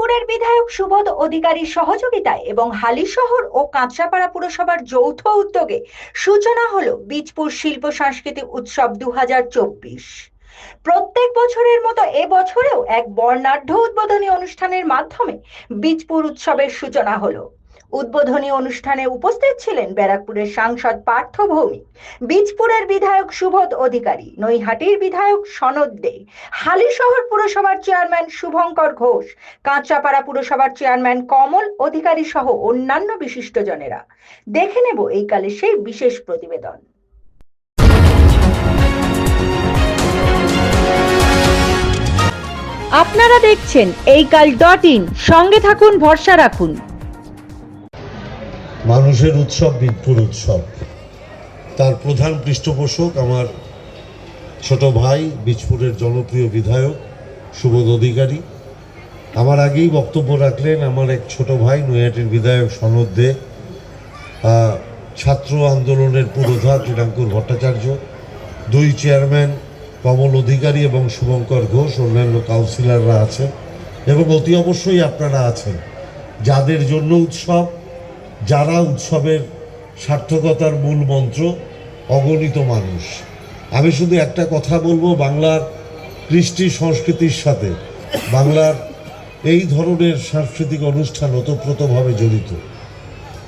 বীজপুরের বিধায়ক সুবোধ অধিকারীর সহযোগিতায় এবং হালিশহর ও কাঁচরাপাড়া পুরসভার যৌথ উদ্যোগে সূচনা হলো বীজপুর শিল্প সাংস্কৃতিক উৎসব 2024। প্রত্যেক বছরের মতো এবছরেও এক বর্ণাঢ্য উদ্বোধনী অনুষ্ঠানের মাধ্যমে বীজপুর উৎসবের সূচনা হলো। উদ্বোধনী অনুষ্ঠানে উপস্থিত ছিলেন ব্যারাকপুরের সাংসদ পার্থ ভৌমিক, বীজপুরের বিধায়ক সুবোধ অধিকারী, নৈহাটির বিধায়ক সনদ দে, হালিশহর পুরসভার চেয়ারম্যান শুভঙ্কর ঘোষ, কাঁচরাপাড়া পুরসভার চেয়ারম্যান কমল অধিকারী সহ অন্যান্য বিশিষ্টজনেরা। দেখে নেব এই কালে সেই বিশেষ প্রতিবেদন। আপনারা দেখছেন এইকাল.in, সঙ্গে থাকুন, ভরসা রাখুন। মানুষের উৎসব বীজপুর উৎসব, তার প্রধান পৃষ্ঠপোষক আমার ছোট ভাই বীজপুরের জনপ্রিয় বিধায়ক সুবোধ অধিকারী। আমার আগেই বক্তব্য রাখলেন আমার এক ছোট ভাই নৈহাটির বিধায়ক সনদ দে, ছাত্র আন্দোলনের পুরোধা ত্রিনাঙ্কুর ভট্টাচার্য, দুই চেয়ারম্যান কমল অধিকারী এবং শুভঙ্কর ঘোষ, অন্যান্য কাউন্সিলররা আছেন এবং অতি অবশ্যই আপনারা আছেন, যাদের জন্য উৎসব, যারা উৎসবের সার্থকতার মূল মন্ত্র, অগণিত মানুষ। আমি শুধু একটা কথা বলবো, বাংলার কৃষ্টি সংস্কৃতির সাথে বাংলার এই ধরনের সাংস্কৃতিক অনুষ্ঠান ওতপ্রোতভাবে জড়িত।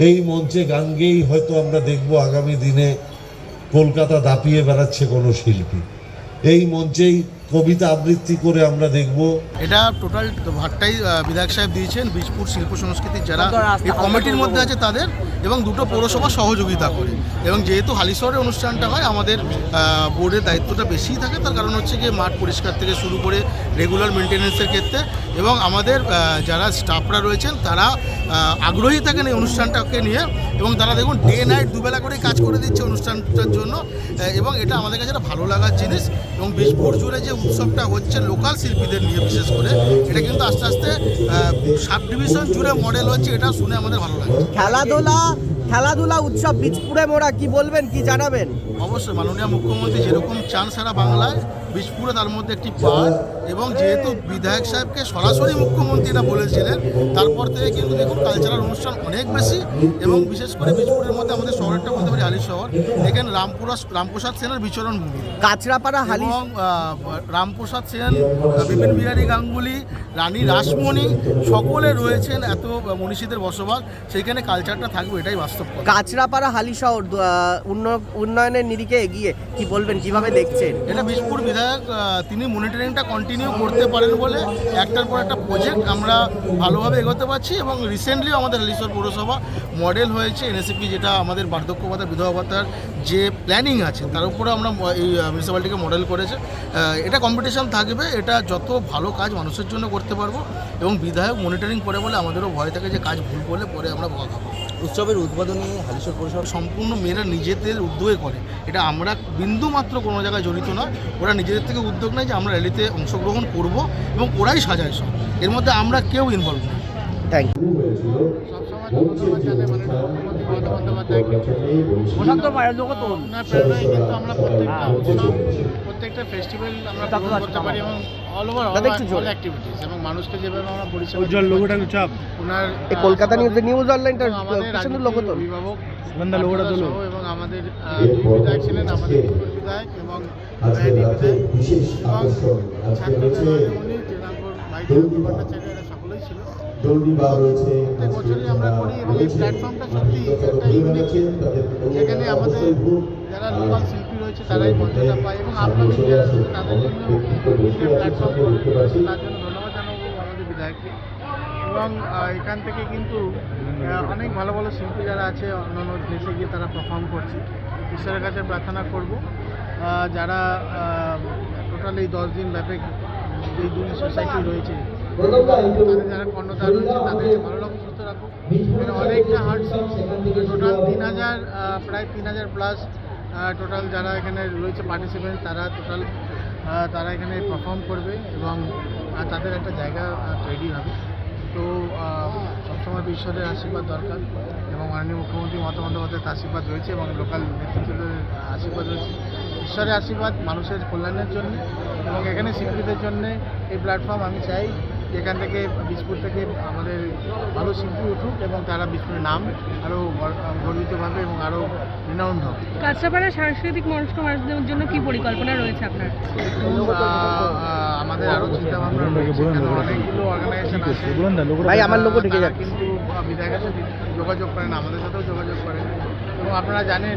এই মঞ্চে গান গেয়েই হয়তো আমরা দেখব আগামী দিনে কলকাতা দাপিয়ে বেড়াচ্ছে কোনো শিল্পী, এই মঞ্চেই কবিতা আবৃত্তি করে আমরা দেখব। এটা টোটাল ভাগটাই বিধায়ক সাহেব দিয়েছেন বীজপুর শিল্প সংস্কৃতির যারা এই কমিটির মধ্যে আছে তাদের, এবং দুটো পৌরসভা সহযোগিতা করে। এবং যেহেতু হালিশহরের অনুষ্ঠানটা হয়, আমাদের বোর্ডের দায়িত্বটা বেশিই থাকে। তার কারণ হচ্ছে গিয়ে মাঠ পরিষ্কার থেকে শুরু করে রেগুলার মেনটেন্যান্সের ক্ষেত্রে, এবং আমাদের যারা স্টাফরা রয়েছেন তারা আগ্রহী থাকেন এই অনুষ্ঠানটাকে নিয়ে, এবং তারা দেখুন ডে নাইট দুবেলা করেই কাজ করে দিচ্ছে অনুষ্ঠানটার জন্য। এবং এটা আমাদের কাছে একটা ভালো লাগার জিনিস। এবং বীজপুর জুড়ে যে উৎসবটা হচ্ছে লোকাল শিল্পীদের নিয়ে বিশেষ করে, এটা কিন্তু আস্তে আস্তে সাব ডিভিশন জুড়ে মডেল হচ্ছে, এটা শুনে আমাদের ভালো লাগে। খেলাধুলা উৎসব বীজপুরে মোড়া, কি বলবেন, কি জানাবেন? অবশ্যই মাননীয় মুখ্যমন্ত্রী যেরকম চান সারা বাংলায়, বীজপুরে তার মধ্যে একটি পার্ট। এবং যেহেতু বিধায়ক সাহেবকে সরাসরি মুখ্যমন্ত্রী এটা বলেছিলেন, তারপর থেকে কিন্তু দেখুন কালচারাল অনুষ্ঠান অনেক বেশি। এবং বিশেষ করে বীজপুরের মধ্যে আমাদের শহরটা বলতে পারি হালিশহর, এখানে রামপ্রসাদ সেনের বিচরণ ভূমি, কাঁচরাপাড়া হালি এবং রামপ্রসাদ সেন, বিপিন বিহারী গাঙ্গুলি, রানী রাসমণি সকলে রয়েছেন, এত মনীষীদের বসবাস, সেইখানে কালচারটা থাকবে, এটাই বাস্তব কথা। কাঁচরাপাড়া হালিশহর উন্নয়নের নিরিখে এগিয়ে, কি বলবেন, কিভাবে দেখছেন? এটা বীজপুর বিধায়ক তিনি মনিটরিংটা কন্টিনিউ করতে পারেন বলে একটার পর একটা প্রজেক্ট আমরা ভালোভাবে এগোতে পারছি। এবং রিসেন্টলি আমাদের হালিশহর পৌরসভা মডেল হয়েছে এনএসিপি, যেটা আমাদের বার্ধক্য ভাতা বিধবা ভাতার যে প্ল্যানিং আছে তার উপরে আমরা এই মিউনিসিপ্যালিটিকে মডেল করেছে। এটা কম্পিটিশন থাকবে, এটা যত ভালো কাজ মানুষের জন্য করতে পারবো। এবং বিধায়ক মনিটরিং করে বলে আমাদেরও ভয় থাকে যে কাজ ভুল করলে পরে আমরা বকা খাবো। উৎসবের উদ্বোধনী হালিশহর পৌরসভা সম্পূর্ণ মেয়েরা নিজেদের উদ্যোগে করে, এটা আমরা বিন্দু মাত্র কোনো জায়গায় জড়িত না। ওরা নিজেদের থেকে উদ্যোগ নেয় যে আমরা র্যালিতে অংশগ্রহণ করব, এবং ওরাই সাজায় সব, এর মধ্যে আমরা কেউ ইনভলভ নেই। Thank you. প্রত্যেকটা ফেস্টিভ্যাল আমরা পালন করতে পারি, এবং অল ওভার অল অ্যাক্টিভিটিস, এবং মানুষকে যেভাবে আমরা পরিষেবা ওনার কলকাতা নিউজ অনলাইনটা আমাদের লোগো তো অভিভাবক এবং আমাদের দুই বিধায়ক ছিলেন, আমাদের বিধায়ক এবং বিধায়ক, এবং ছাত্রদের উনি তৃণাঙ্কুর ভট্টাচার্য, এরা সকলেই ছিল। প্রত্যেক বছরই আমরা করি, এবং এই প্ল্যাটফর্মটা সত্যি একটা ইউনিক, যেখানে আমাদের যারা লোকাল শিল্পী রয়েছে তারাই মঞ্চটা পায়, এবং আপনাদের যারা রয়েছে তাদের জন্য প্ল্যাটফর্ম করে, তার জন্য ধন্যবাদ জানাবো আমাদের বিধায়ককে। এবং এখান থেকে কিন্তু অনেক ভালো ভালো শিল্পী যারা আছে অন্যান্য দেশে গিয়ে তারা পারফর্ম করছে। ঈশ্বরের কাছে প্রার্থনা করব যারা টোটাল এই 10 দিন ব্যাপী এই দুই সোসাইটি রয়েছে, তাদের যারা কর্ণধার রয়েছে তাদেরকে ভালো রকম সুস্থ রাখুক। এখানে অনেকটা হার্টসিপ, টোটাল 3000 প্রায় 3000 প্লাস টোটাল যারা এখানে রয়েছে পার্টিসিপেন্ট, তারা এখানে পারফর্ম করবে, এবং তাদের একটা জায়গা তৈরি হবে। তো সবসময় ঈশ্বরের আশীর্বাদ দরকার, এবং মাননীয় মুখ্যমন্ত্রী মমতা বন্দ্যোপাধ্যায়ের আশীর্বাদ রয়েছে, এবং লোকাল নেতৃত্বের আশীর্বাদ রয়েছে। ঈশ্বরের আশীর্বাদ মানুষের কল্যাণের জন্য, এবং এখানে শিল্পীদের জন্য এই প্ল্যাটফর্ম আমি চাই যেখান থেকে বীজপুর থেকে আমাদের ভালো শিল্পী উঠুক এবং তারা বীজপুরের নাম আরও গর্বিতভাবে এবং আরও রিনাউন্ড হোক। কাঁচরাপাড়া সাংস্কৃতিক মনস্ক মানুষদের জন্য কি পরিকল্পনা রয়েছে আপনার? আমাদের আরও চিন্তাভাবনা রয়েছে, কারণ অনেকগুলো অর্গানাইজেশন আছে ভাই আমার লোক ঢেকে তারা যাচ্ছে। কিন্তু বিধায়কের সাথে যোগাযোগ করেন, আমাদের সাথেও যোগাযোগ করেন। এবং আপনারা জানেন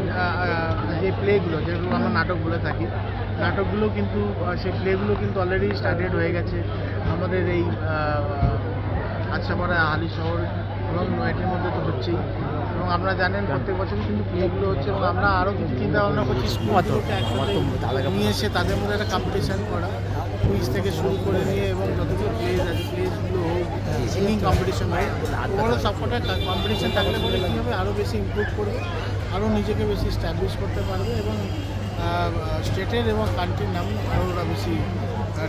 যে প্লেগুলো, যেগুলো আমরা নাটক বলে থাকি, নাটকগুলো কিন্তু সেই প্লেগুলো কিন্তু অলরেডি স্টার্টেড হয়ে গেছে আমাদের এই কাঁচরাপাড়া হালিশহর এবং নয়াটির মধ্যে তো হচ্ছেই। এবং আপনারা জানেন প্রত্যেক বছরই কিন্তু প্লেগুলো হচ্ছে এবং আমরা আরও কিছু চিন্তা ভাবনা করছি স্কুলগুলোকে একসাথে নিয়ে এসে তাদের মধ্যে একটা কম্পিটিশান করা, কুইজ থেকে শুরু করে নিয়ে এবং যতগুলো প্লেজ আছে প্লেসগুলো হোক, সিঙ্গিং কম্পিটিশন হোক, ওগুলো সবকটা কম্পিটিশান থাকলে বলে কী হবে আরও বেশি ইমপ্রুভ করবে, আরও নিজেকে বেশি স্ট্যাবলিশ করতে পারবে এবং স্টেটের এবং কান্ট্রির নাম আরও বেশি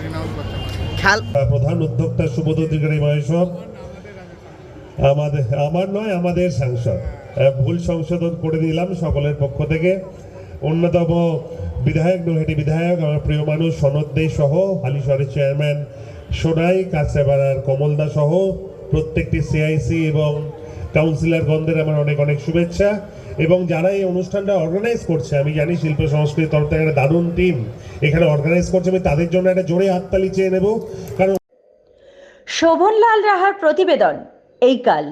রিনাউন্ড করতে পারবে। প্রধান উদ্যোক্তা সুবোধ অধিকারী মহেশ্বর আমার নয়, আমাদের সাংসদ, ভুল সংশোধন করে দিলাম সকলের পক্ষ থেকে। অন্যতম বিধায়ক, নৈহাটি বিধায়ক, আমার প্রিয় মানুষ সনদ দে সহ, হালিশহরের চেয়ারম্যান সোনাই, কাঁচরাপাড়ার কমলদা সহ প্রত্যেকটি সিআইসি এবং কাউন্সিলর গণদের আমার অনেক অনেক শুভেচ্ছা। এবং যারা এই অনুষ্ঠানটা অর্গানাইজ করছে, আমি জানি শিল্প সংস্কৃতির তরফ থেকে একটা দারুণ টিম এখানে অর্গানাইজ করছে, আমি তাদের জন্য একটা জোরে হাততালি চেয়ে নেব। কারণ শোভনলাল রাহার প্রতিবেদন এই কাল।